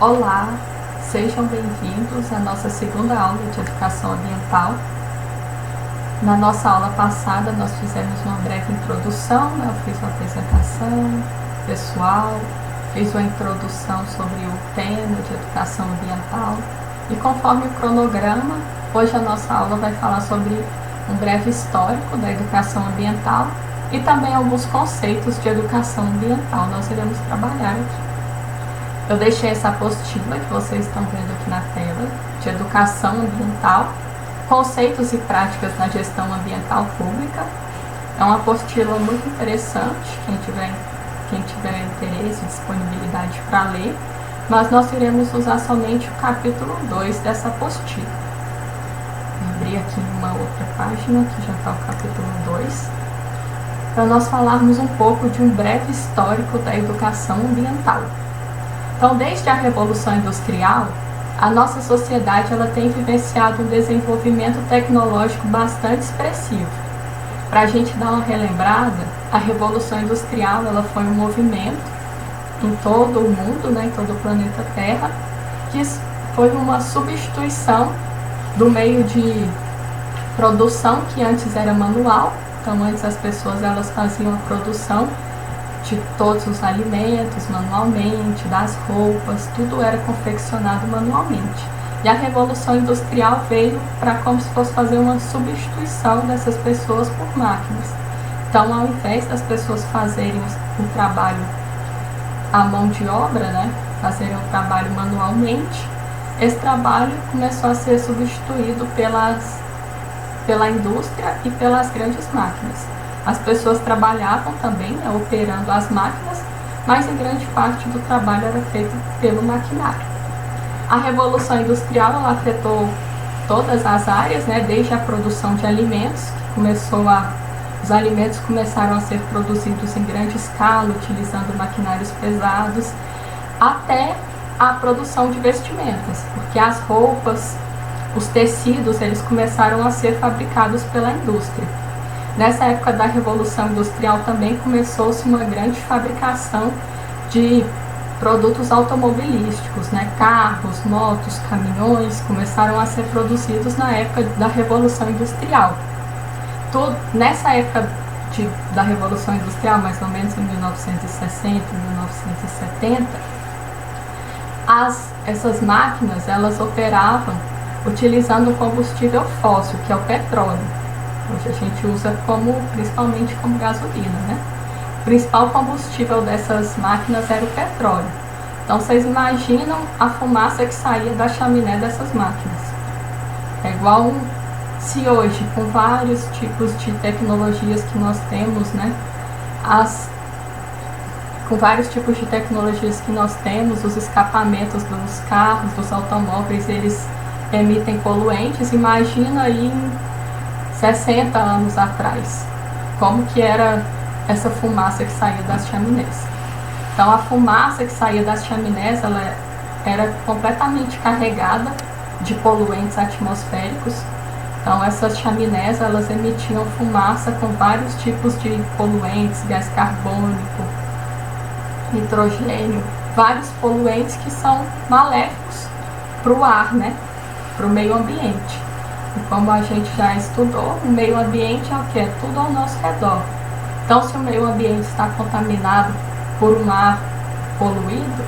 Olá, sejam bem-vindos à nossa segunda aula de Educação Ambiental. Na nossa aula passada nós fizemos uma breve introdução, eu fiz uma apresentação pessoal, fiz uma introdução sobre o tema de Educação Ambiental e conforme o cronograma, hoje a nossa aula vai falar sobre um breve histórico da educação ambiental e também alguns conceitos de educação ambiental nós iremos trabalhar aqui. Eu deixei essa apostila que vocês estão vendo aqui na tela, de educação ambiental, conceitos e práticas na gestão ambiental pública. É uma apostila muito interessante, quem tiver interesse e disponibilidade para ler, mas nós iremos usar somente o capítulo 2 dessa apostila. Vou abrir aqui uma outra página, que já está o capítulo 2, para nós falarmos um pouco de um breve histórico da educação ambiental. Então, desde a Revolução Industrial, a nossa sociedade ela tem vivenciado um desenvolvimento tecnológico bastante expressivo. Para a gente dar uma relembrada, a Revolução Industrial ela foi um movimento em todo o mundo, em todo o planeta Terra, que foi uma substituição do meio de produção que antes era manual. Então, antes as pessoas elas faziam a produção de todos os alimentos manualmente, das roupas, tudo era confeccionado manualmente. E a Revolução Industrial veio para como se fosse fazer uma substituição dessas pessoas por máquinas. Então, ao invés das pessoas fazerem o trabalho à mão de obra, fazerem o trabalho manualmente, esse trabalho começou a ser substituído pela indústria e pelas grandes máquinas. As pessoas trabalhavam também, operando as máquinas, mas em grande parte do trabalho era feito pelo maquinário. A Revolução Industrial ela afetou todas as áreas, desde a produção de alimentos, os alimentos começaram a ser produzidos em grande escala, utilizando maquinários pesados, até a produção de vestimentas, porque as roupas, os tecidos, eles começaram a ser fabricados pela indústria. Nessa época da Revolução Industrial também começou-se uma grande fabricação de produtos automobilísticos, carros, motos, caminhões, começaram a ser produzidos na época da Revolução Industrial. Nessa época da Revolução Industrial, mais ou menos em 1960, 1970, essas máquinas elas operavam utilizando o combustível fóssil, que é o petróleo. Hoje a gente usa principalmente como gasolina, O principal combustível dessas máquinas era o petróleo. Então vocês imaginam a fumaça que saía da chaminé dessas máquinas. É igual se hoje, com vários tipos de tecnologias que nós temos, com vários tipos de tecnologias que nós temos, os escapamentos dos carros, dos automóveis, eles emitem poluentes. Imagina aí 60 anos atrás, como que era essa fumaça que saía das chaminés. Então, a fumaça que saía das chaminés, ela era completamente carregada de poluentes atmosféricos. Então, essas chaminés, elas emitiam fumaça com vários tipos de poluentes, gás carbônico, nitrogênio, vários poluentes que são maléficos para o ar, para o meio ambiente. E como a gente já estudou, o meio ambiente é o que? É tudo ao nosso redor. Então, se o meio ambiente está contaminado por um ar poluído,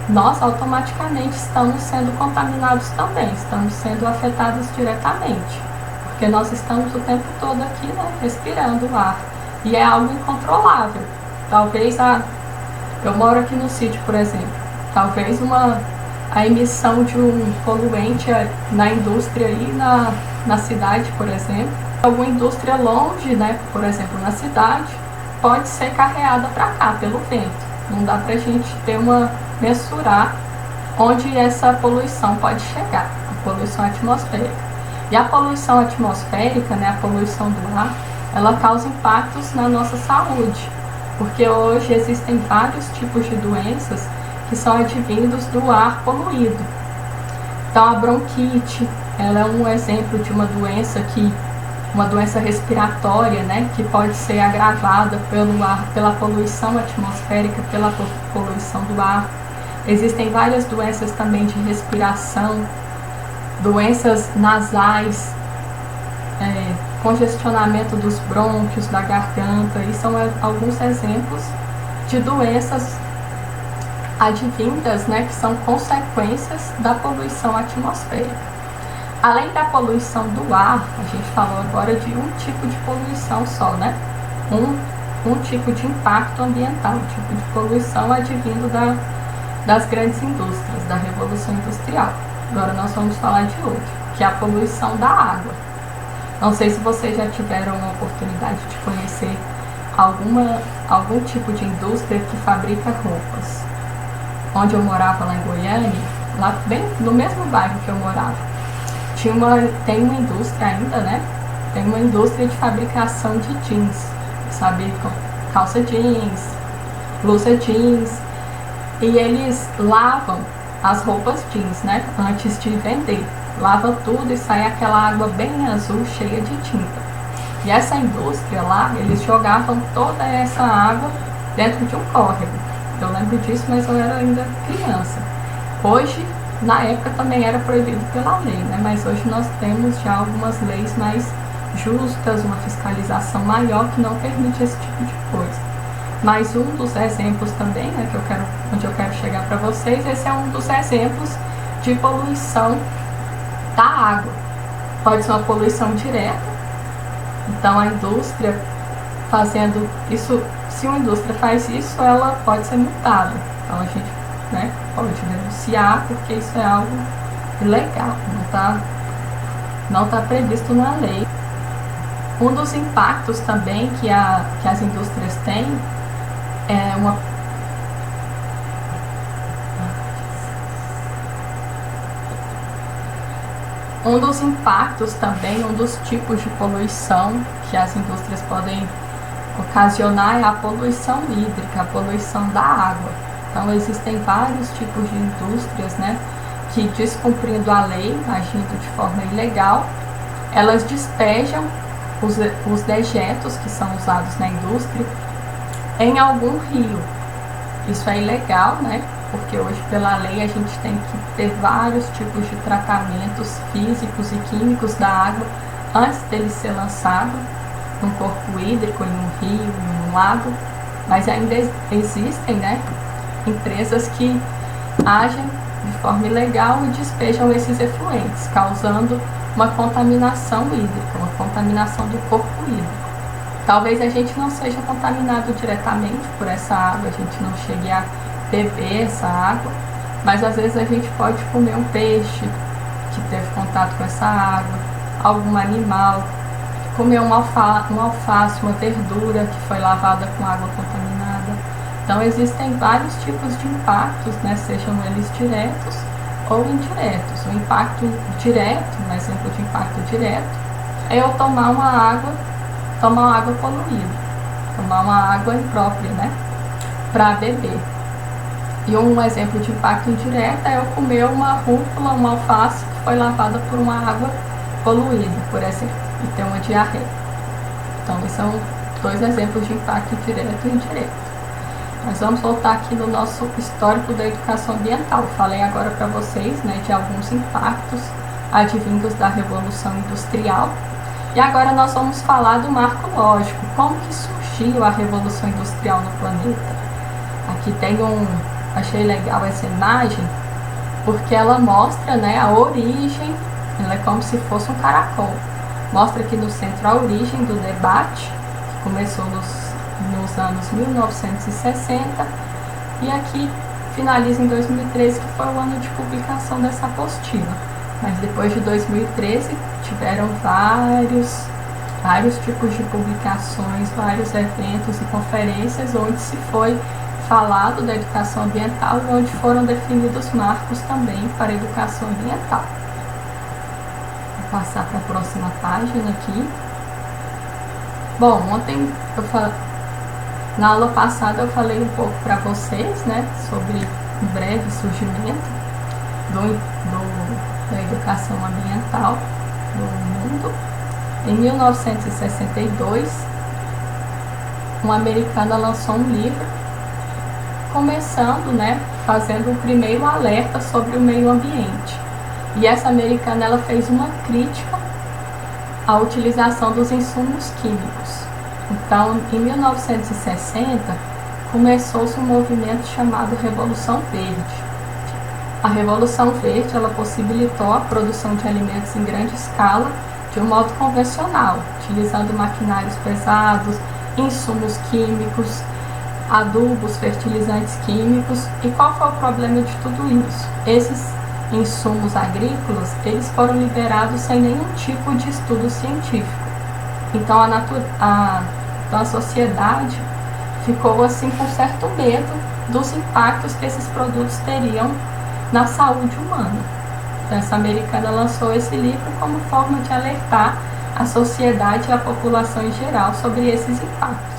nós automaticamente estamos sendo contaminados também, estamos sendo afetados diretamente, porque nós estamos o tempo todo aqui, respirando o ar, e é algo incontrolável. Talvez eu moro aqui no sítio, por exemplo, talvez a emissão de um poluente na indústria e na cidade, por exemplo. Alguma indústria longe, por exemplo, na cidade, pode ser carreada para cá pelo vento. Não dá para a gente mensurar onde essa poluição pode chegar, a poluição atmosférica. E a poluição atmosférica, a poluição do ar, ela causa impactos na nossa saúde, porque hoje existem vários tipos de doenças que são advindos do ar poluído. Então, a bronquite, ela é um exemplo de uma doença respiratória, que pode ser agravada pelo ar, pela poluição atmosférica, pela poluição do ar. Existem várias doenças também de respiração, doenças nasais, congestionamento dos brônquios, da garganta, e são alguns exemplos de doenças advindas, né, que são consequências da poluição atmosférica. Além da poluição do ar, a gente falou agora de um tipo de poluição só, né? Um tipo de impacto ambiental, um tipo de poluição advindo das grandes indústrias, da Revolução Industrial. Agora nós vamos falar de outro, que é a poluição da água. Não sei se vocês já tiveram a oportunidade de conhecer algum tipo de indústria que fabrica roupas. Onde eu morava, lá em Goiânia, lá bem no mesmo bairro que eu morava, tem uma indústria ainda, né? Tem uma indústria de fabricação de jeans, sabe? Calça jeans, blusa jeans, e eles lavam as roupas jeans, né? Antes de vender. Lava tudo e sai aquela água bem azul, cheia de tinta. E essa indústria lá, eles jogavam toda essa água dentro de um córrego. Eu lembro disso, mas eu era ainda criança. Hoje, na época, também era proibido pela lei, né? Mas hoje nós temos já algumas leis mais justas, uma fiscalização maior que não permite esse tipo de coisa. Mas um dos exemplos também, né, onde eu quero chegar para vocês, esse é um dos exemplos de poluição da água. Pode ser uma poluição direta, então a indústria fazendo isso, se uma indústria faz isso, ela pode ser multada. Então a gente, né, pode denunciar, porque isso é algo ilegal, não tá previsto na lei. Um dos impactos também que as indústrias têm é um dos impactos também, um dos tipos de poluição que as indústrias podem ocasionar é a poluição hídrica, a poluição da água. Então existem vários tipos de indústrias, né, que, descumprindo a lei, agindo de forma ilegal, elas despejam os dejetos que são usados na indústria em algum rio. Isso é ilegal, né? Porque hoje, pela lei, a gente tem que ter vários tipos de tratamentos físicos e químicos da água antes dele ser lançado num corpo hídrico, em um rio, em um lago. Mas ainda existem, né, empresas que agem de forma ilegal e despejam esses efluentes, causando uma contaminação hídrica, uma contaminação do corpo hídrico. Talvez a gente não seja contaminado diretamente por essa água, a gente não chegue a beber essa água, mas às vezes a gente pode comer um peixe que teve contato com essa água, algum animal, comer uma alface, uma verdura que foi lavada com água contaminada. Então existem vários tipos de impactos, né, sejam eles diretos ou indiretos. O impacto direto, um exemplo de impacto direto, é eu tomar uma água poluída, tomar uma água imprópria, né, para beber. E um exemplo de impacto indireto é eu comer uma rúcula, uma alface que foi lavada por uma água poluída, por exemplo, e ter uma diarreia. Então, esses são dois exemplos de impacto direto e indireto. Nós vamos voltar aqui no nosso histórico da educação ambiental. Falei agora para vocês, né, de alguns impactos advindos da Revolução Industrial. E agora nós vamos falar do marco lógico, como que surgiu a Revolução Industrial no planeta. Aqui tem achei legal essa imagem, porque ela mostra, né, a origem, ela é como se fosse um caracol. Mostra aqui no centro a origem do debate, que começou nos anos 1960, e aqui finaliza em 2013, que foi o ano de publicação dessa apostila. Mas depois de 2013 tiveram vários tipos de publicações, vários eventos e conferências onde se foi falado da educação ambiental e onde foram definidos marcos também para a educação ambiental. Vou passar para a próxima página aqui. Bom, ontem na aula passada eu falei um pouco para vocês, né, sobre o breve surgimento da educação ambiental no mundo. Em 1962, uma americana lançou um livro começando, né, fazendo o primeiro alerta sobre o meio ambiente. E essa americana, ela fez uma crítica à utilização dos insumos químicos. Então, em 1960, começou-se um movimento chamado Revolução Verde. A Revolução Verde, ela possibilitou a produção de alimentos em grande escala de um modo convencional, utilizando maquinários pesados, insumos químicos, adubos, fertilizantes químicos. E qual foi o problema de tudo isso? Esses insumos agrícolas, eles foram liberados sem nenhum tipo de estudo científico. Então a sociedade ficou assim com certo medo dos impactos que esses produtos teriam na saúde humana. Então, essa americana lançou esse livro como forma de alertar a sociedade e a população em geral sobre esses impactos.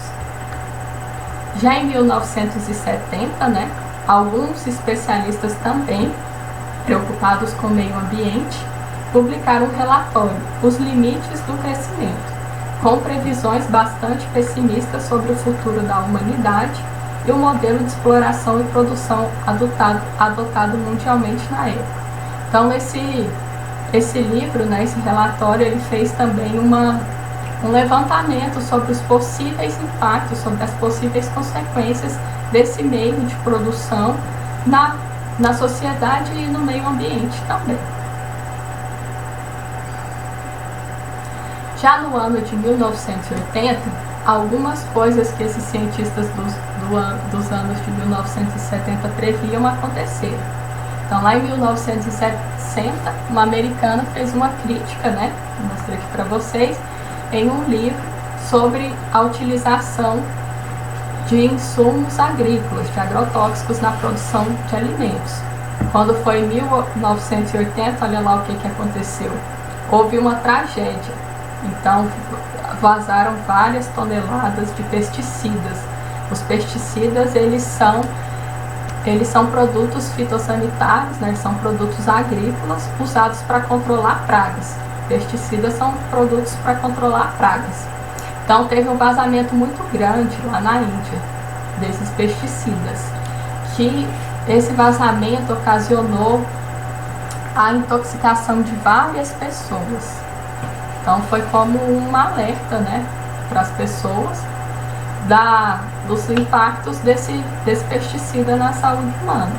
Já em 1970, alguns especialistas também, preocupados com o meio ambiente, publicaram um relatório, Os Limites do Crescimento, com previsões bastante pessimistas sobre o futuro da humanidade e o modelo de exploração e produção adotado mundialmente na época. Então, esse livro, esse relatório, ele fez também um levantamento sobre os possíveis impactos, sobre as possíveis consequências desse meio de produção na sociedade e no meio ambiente também. Já no ano de 1980, algumas coisas que esses cientistas dos anos de 1970 previam aconteceram. Então, lá em 1960, uma americana fez uma crítica, vou mostrar aqui para vocês, em um livro sobre a utilização de insumos agrícolas, de agrotóxicos na produção de alimentos. Quando foi em 1980, olha lá o que aconteceu. Houve uma tragédia. Então, vazaram várias toneladas de pesticidas. Os pesticidas, eles são produtos fitossanitários, eles são produtos agrícolas usados para controlar pragas. Pesticidas são produtos para controlar pragas. Então, teve um vazamento muito grande lá na Índia desses pesticidas, que esse vazamento ocasionou a intoxicação de várias pessoas. Então, foi como um alerta, para as pessoas dos impactos desse pesticida na saúde humana.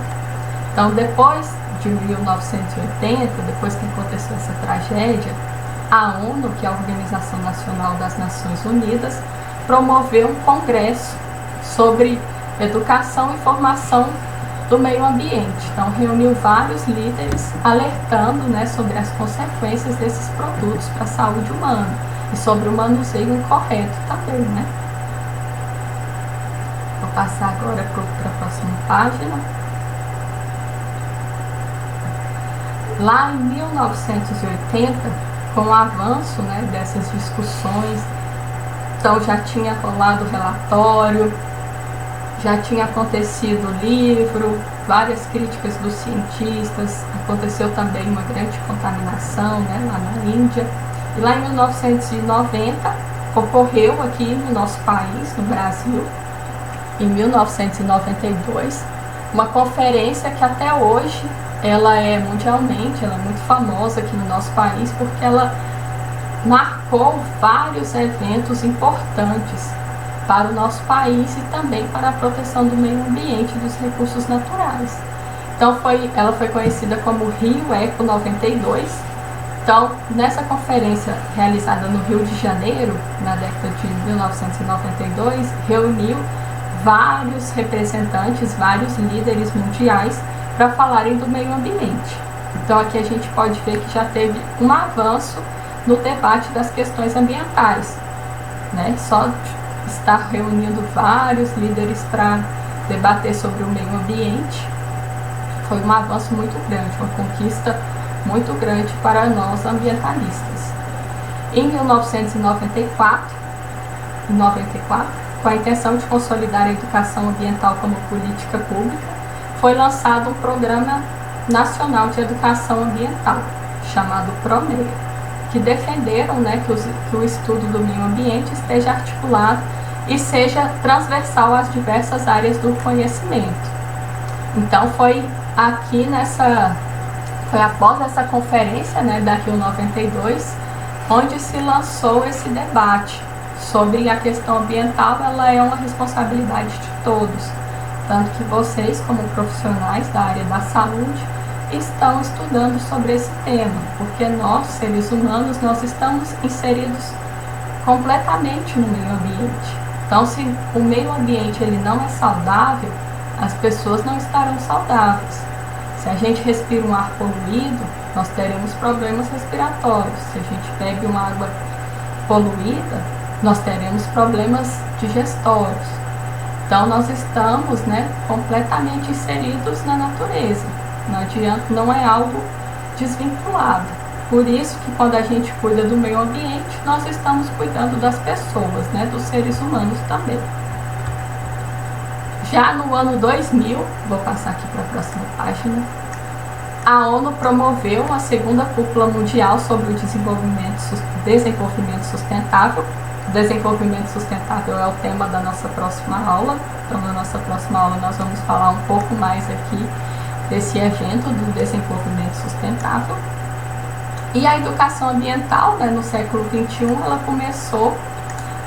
Então, depois de 1980, depois que aconteceu essa tragédia, a ONU, que é a Organização Nacional das Nações Unidas, promoveu um congresso sobre educação e formação do meio ambiente. Então, reuniu vários líderes alertando, sobre as consequências desses produtos para a saúde humana e sobre o manuseio incorreto também, Vou passar agora para a próxima página. Lá em 1980, com o avanço, dessas discussões, então já tinha rolado o relatório, já tinha acontecido o livro, várias críticas dos cientistas, aconteceu também uma grande contaminação, lá na Índia. E lá em 1990, ocorreu aqui no nosso país, no Brasil, em 1992, uma conferência que até hoje ela é mundialmente, ela é muito famosa aqui no nosso país, porque ela marcou vários eventos importantes para o nosso país e também para a proteção do meio ambiente e dos recursos naturais. Então, ela foi conhecida como Rio Eco 92. Então, nessa conferência realizada no Rio de Janeiro, na década de 1992, reuniu vários representantes, vários líderes mundiais para falarem do meio ambiente. Então, aqui a gente pode ver que já teve um avanço no debate das questões ambientais, Só estar reunindo vários líderes para debater sobre o meio ambiente foi um avanço muito grande, uma conquista muito grande para nós ambientalistas. Em 1994, com a intenção de consolidar a educação ambiental como política pública, foi lançado um Programa Nacional de Educação Ambiental, chamado PROMEA, que defenderam que o estudo do meio ambiente esteja articulado e seja transversal às diversas áreas do conhecimento. Então foi após essa conferência, né, da Rio 92, onde se lançou esse debate sobre a questão ambiental. Ela é uma responsabilidade de todos, tanto que vocês, como profissionais da área da saúde, estão estudando sobre esse tema, porque nós, seres humanos, nós estamos inseridos completamente no meio ambiente. Então, se o meio ambiente ele não é saudável, as pessoas não estarão saudáveis. Se a gente respira um ar poluído, nós teremos problemas respiratórios. Se a gente bebe uma água poluída, nós teremos problemas digestórios. Então, nós estamos, né, completamente inseridos na natureza. Não adianta, não é algo desvinculado. Por isso que quando a gente cuida do meio ambiente, nós estamos cuidando das pessoas, né, dos seres humanos também. Já no ano 2000, vou passar aqui para a próxima página, a ONU promoveu a segunda cúpula mundial sobre o desenvolvimento sustentável. O desenvolvimento sustentável é o tema da nossa próxima aula. Então, na nossa próxima aula, nós vamos falar um pouco mais aqui desse evento do desenvolvimento sustentável. E a educação ambiental, né, no século XXI, ela começou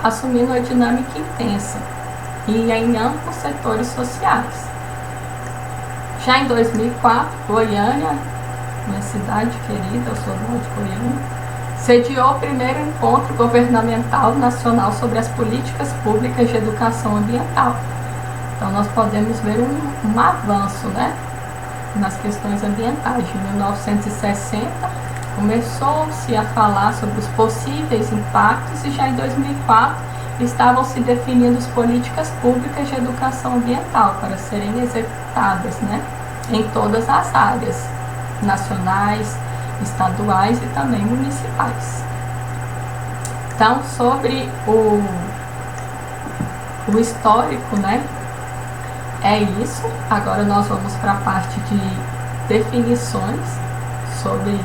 assumindo uma dinâmica intensa e em amplos setores sociais. Já em 2004, Goiânia, minha cidade querida, eu sou de Goiânia, sediou o primeiro encontro governamental nacional sobre as políticas públicas de educação ambiental. Então, nós podemos ver um avanço, né, nas questões ambientais. Em 1960, começou-se a falar sobre os possíveis impactos e já em 2004 estavam se definindo as políticas públicas de educação ambiental para serem executadas, né, em todas as áreas, nacionais, estaduais e também municipais. Então, sobre o histórico, né, é isso. Agora nós vamos para a parte de definições sobre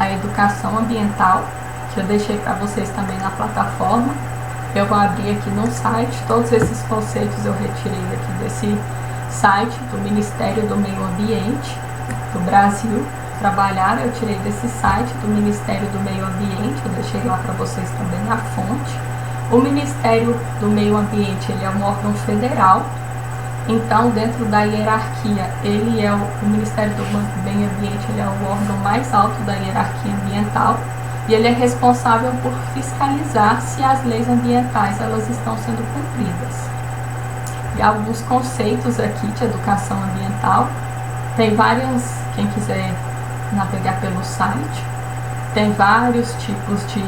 a educação ambiental, que eu deixei para vocês também na plataforma. Eu vou abrir aqui no site, todos esses conceitos eu retirei aqui desse site do Ministério do Meio Ambiente do Brasil. Eu tirei desse site do Ministério do Meio Ambiente, eu deixei lá para vocês também na fonte. O Ministério do Meio Ambiente, ele é um órgão federal, então dentro da hierarquia, o Ministério do Meio Ambiente, ele é o órgão mais alto da hierarquia ambiental, e ele é responsável por fiscalizar se as leis ambientais elas estão sendo cumpridas. E alguns conceitos aqui de educação ambiental, tem várias, quem quiser navegar pelo site, tem vários tipos de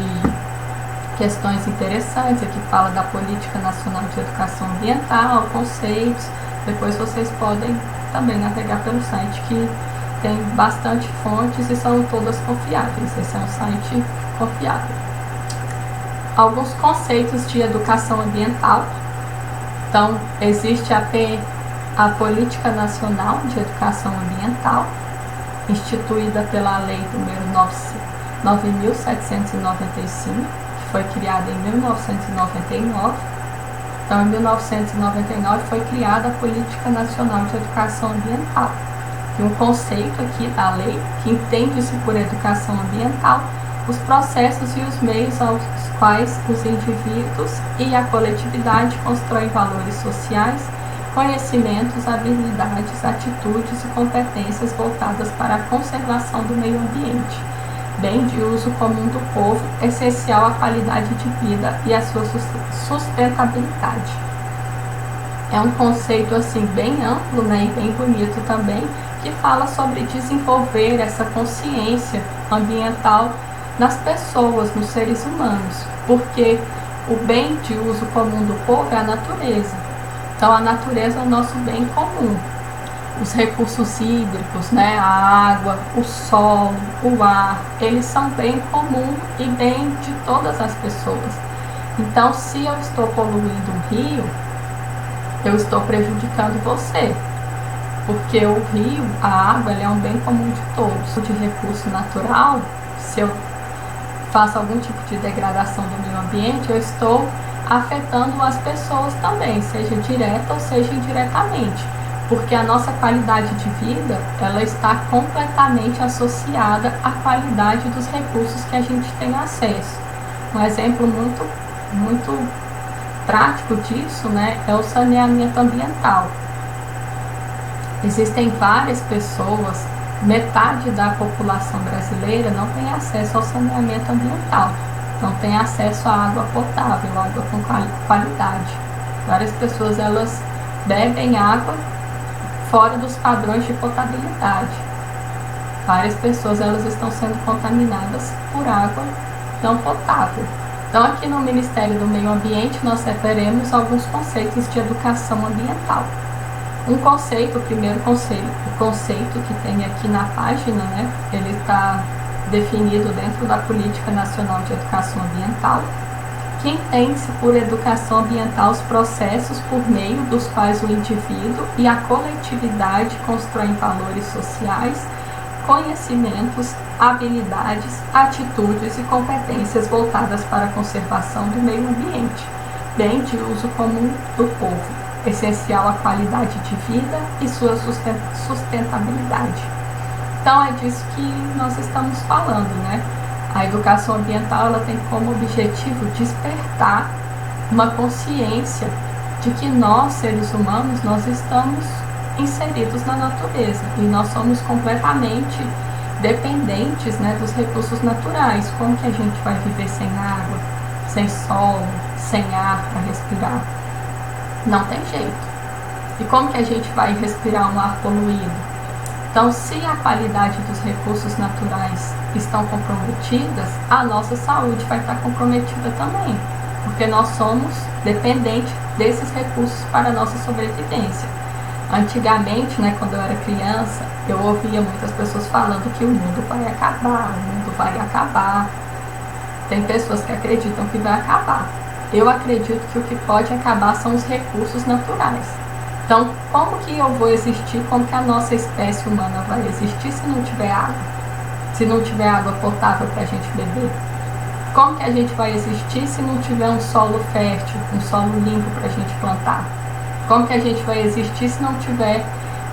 questões interessantes. Aqui fala da Política Nacional de Educação Ambiental, conceitos. Depois vocês podem também navegar pelo site, que tem bastante fontes e são todas confiáveis. Esse é um site confiável. Alguns conceitos de educação ambiental. Então, existe a Política Nacional de Educação Ambiental, instituída pela Lei número 9.795, que foi criada em 1999. Então, em 1999 foi criada a Política Nacional de Educação Ambiental. E um conceito aqui da lei que entende-se por educação ambiental os processos e os meios aos quais os indivíduos e a coletividade constroem valores sociais, conhecimentos, habilidades, atitudes e competências voltadas para a conservação do meio ambiente, bem de uso comum do povo, essencial à qualidade de vida e à sua sustentabilidade. É um conceito assim bem amplo, né, e bem bonito também, que fala sobre desenvolver essa consciência ambiental nas pessoas, nos seres humanos, porque o bem de uso comum do povo é a natureza. Então, a natureza é o nosso bem comum. Os recursos hídricos, né, a água, o solo, o ar, eles são bem comum e bem de todas as pessoas. Então, se eu estou poluindo um rio, eu estou prejudicando você, porque o rio, a água, ele é um bem comum de todos. De recurso natural, se eu faço algum tipo de degradação do meio ambiente, eu estou afetando as pessoas também, seja direta ou seja indiretamente, porque a nossa qualidade de vida, ela está completamente associada à qualidade dos recursos que a gente tem acesso. Um exemplo muito prático disso, né, é o saneamento ambiental. Existem várias pessoas, metade da população brasileira não tem acesso ao saneamento ambiental, não tem acesso à água potável, água com qualidade. Várias pessoas, elas bebem água fora dos padrões de potabilidade. Várias pessoas, elas estão sendo contaminadas por água não potável. Então, aqui no Ministério do Meio Ambiente, nós referemos alguns conceitos de educação ambiental. Um conceito, o primeiro conceito, o conceito que tem aqui na página, né, ele está definido dentro da Política Nacional de Educação Ambiental, que entende-se por educação ambiental os processos por meio dos quais o indivíduo e a coletividade constroem valores sociais, conhecimentos, habilidades, atitudes e competências voltadas para a conservação do meio ambiente, bem de uso comum do povo, essencial à qualidade de vida e sua sustentabilidade. Então é disso que nós estamos falando, né? A educação ambiental, ela tem como objetivo despertar uma consciência de que nós, seres humanos, nós estamos inseridos na natureza e nós somos completamente dependentes, né, dos recursos naturais. Como que a gente vai viver sem água, sem solo, sem ar para respirar? Não tem jeito. E como que a gente vai respirar um ar poluído? Então, se a qualidade dos recursos naturais estão comprometidas, a nossa saúde vai estar comprometida também, porque nós somos dependentes desses recursos para a nossa sobrevivência. Antigamente, né, quando eu era criança, eu ouvia muitas pessoas falando que o mundo vai acabar, o mundo vai acabar. Tem pessoas que acreditam que vai acabar. Eu acredito que o que pode acabar são os recursos naturais. Então, como que eu vou existir, como que a nossa espécie humana vai existir se não tiver água? Se não tiver água potável para a gente beber? Como que a gente vai existir se não tiver um solo fértil, um solo limpo para a gente plantar? Como que a gente vai existir se não tiver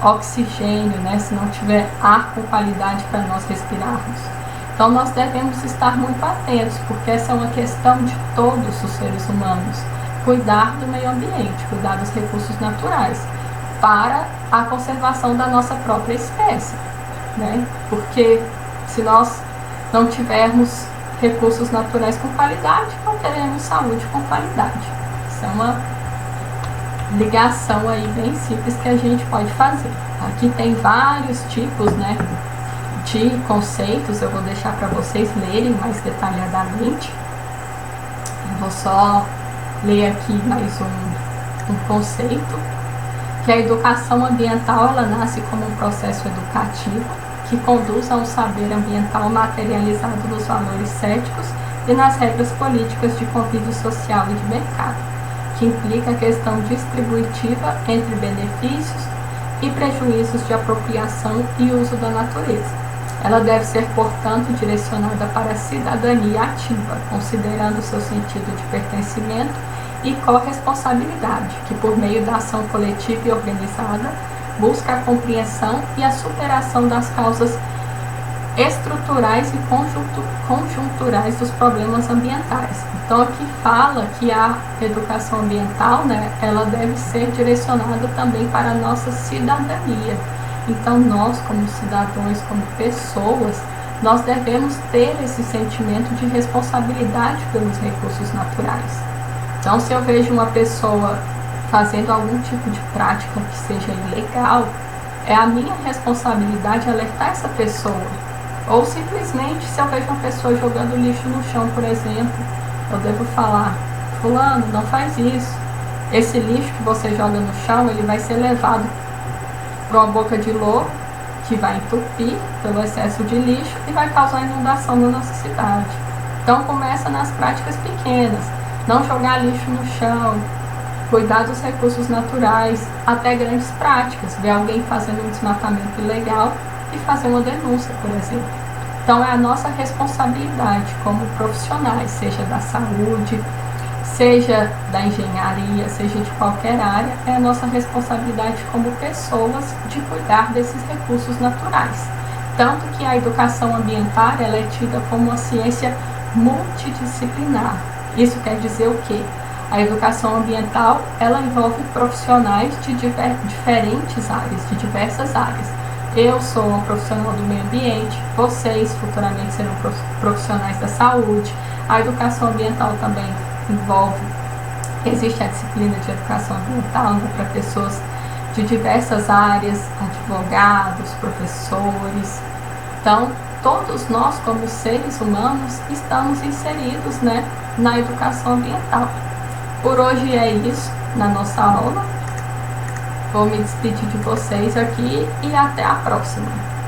oxigênio, né? Se não tiver ar com qualidade para nós respirarmos? Então, nós devemos estar muito atentos, porque essa é uma questão de todos os seres humanos. Cuidar do meio ambiente, cuidar dos recursos naturais para a conservação da nossa própria espécie, né? Porque se nós não tivermos recursos naturais com qualidade, não teremos saúde com qualidade. Isso é uma ligação aí bem simples que a gente pode fazer. Aqui tem vários tipos, né, de conceitos, eu vou deixar para vocês lerem mais detalhadamente. Eu vou só ler aqui mais um conceito, que a educação ambiental, ela nasce como um processo educativo que conduz a um saber ambiental materializado nos valores céticos e nas regras políticas de convívio social e de mercado, que implica a questão distributiva entre benefícios e prejuízos de apropriação e uso da natureza. Ela deve ser, portanto, direcionada para a cidadania ativa, considerando seu sentido de pertencimento e corresponsabilidade, que por meio da ação coletiva e organizada busca a compreensão e a superação das causas estruturais e conjunturais dos problemas ambientais. Então aqui fala que a educação ambiental, né, ela deve ser direcionada também para a nossa cidadania. Então nós, como cidadãos, como pessoas, nós devemos ter esse sentimento de responsabilidade pelos recursos naturais. Então, se eu vejo uma pessoa fazendo algum tipo de prática que seja ilegal, é a minha responsabilidade alertar essa pessoa. Ou simplesmente, se eu vejo uma pessoa jogando lixo no chão, por exemplo, eu devo falar: fulano, não faz isso. Esse lixo que você joga no chão, ele vai ser levado para uma boca de lobo, que vai entupir pelo excesso de lixo e vai causar inundação na nossa cidade. Então, começa nas práticas pequenas. Não jogar lixo no chão, cuidar dos recursos naturais, até grandes práticas, ver alguém fazendo um desmatamento ilegal e fazer uma denúncia, por exemplo. Então é a nossa responsabilidade como profissionais, seja da saúde, seja da engenharia, seja de qualquer área, é a nossa responsabilidade como pessoas de cuidar desses recursos naturais. Tanto que a educação ambiental ela é tida como uma ciência multidisciplinar. Isso quer dizer o quê? A educação ambiental ela envolve profissionais de diferentes áreas, de diversas áreas. Eu sou uma profissional do meio ambiente, vocês futuramente serão profissionais da saúde. A educação ambiental também existe a disciplina de educação ambiental, né, para pessoas de diversas áreas, advogados, professores. Então, todos nós, como seres humanos, estamos inseridos, né, na educação ambiental. Por hoje é isso na nossa aula. Vou me despedir de vocês aqui e até a próxima.